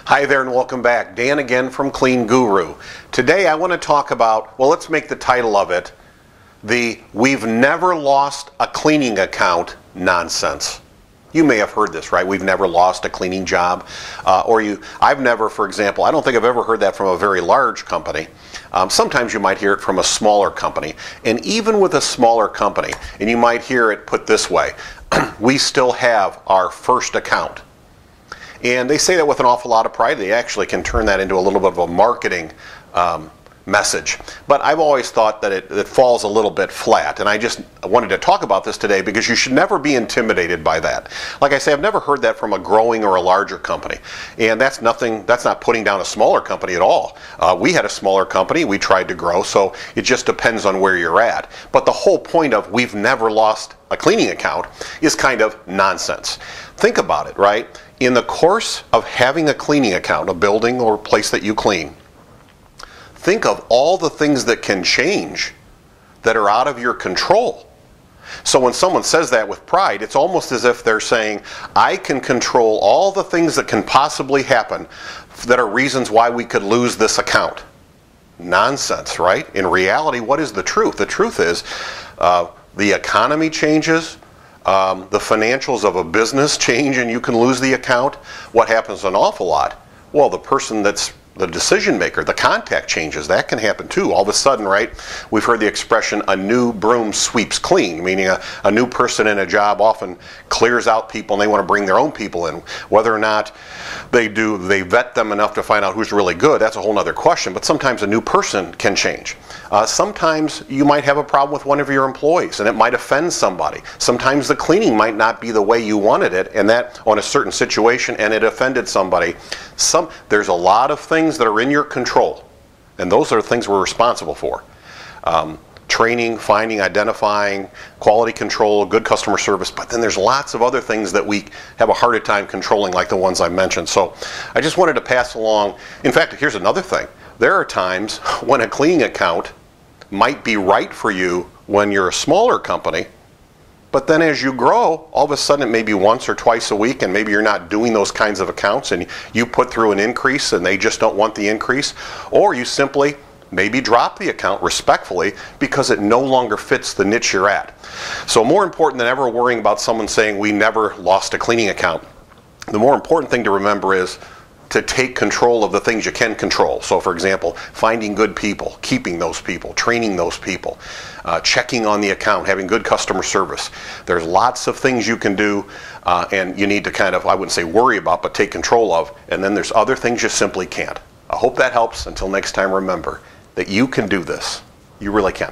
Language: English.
Hi there and welcome back. Dan again from CleanGuru. Today I want to talk about, well, let's make the title of it, the "We've never lost a cleaning account" nonsense. You may have heard this, right? We've never lost a cleaning job. I've never, for example, I don't think I've ever heard that from a very large company. Sometimes you might hear it from a smaller company. And even with a smaller company, and you might hear it put this way, we still have our first account. And they say that with an awful lot of pride. They actually can turn that into a little bit of a marketing message. But I've always thought that it falls a little bit flat. And I just wanted to talk about this today because you should never be intimidated by that. Like I say, I've never heard that from a growing or a larger company. And that's not putting down a smaller company at all. We had a smaller company, we tried to grow, so it just depends on where you're at. But the whole point of "we've never lost a cleaning account" is kind of nonsense. Think about it, right? In the course of having a cleaning account, a building or place that you clean, think of all the things that can change that are out of your control. So when someone says that with pride, it's almost as if they're saying, I can control all the things that can possibly happen that are reasons why we could lose this account. Nonsense, right? In reality, what is the truth? The truth is the economy changes. The financials of a business change and you can lose the account. What happens an awful lot? Well, the person that's the decision maker, the contact changes. That can happen too. All of a sudden, right, we've heard the expression, a new broom sweeps clean, meaning a new person in a job often clears out people and they want to bring their own people in. Whether or not they vet them enough to find out who's really good, that's a whole other question. But sometimes a new person can change. Sometimes you might have a problem with one of your employees and it might offend somebody. Sometimes the cleaning might not be the way you wanted it, and that on a certain situation, and it offended somebody. There's a lot of things that are in your control, and those are things we're responsible for. Training, finding, identifying, quality control, good customer service, but then there's lots of other things that we have a harder time controlling, like the ones I mentioned. So I just wanted to pass along. In fact, here's another thing. There are times when a cleaning account might be right for you when you're a smaller company, but then as you grow, all of a sudden it may be once or twice a week, and maybe you're not doing those kinds of accounts and you put through an increase and they just don't want the increase, or you simply maybe drop the account respectfully because it no longer fits the niche you're at. So more important than ever worrying about someone saying we never lost a cleaning account, the more important thing to remember is to take control of the things you can control. So for example, finding good people, keeping those people, training those people, checking on the account, having good customer service. There's lots of things you can do and you need to kind of, I wouldn't say worry about, but take control of. And then there's other things you simply can't. I hope that helps. Until next time, remember that you can do this. You really can.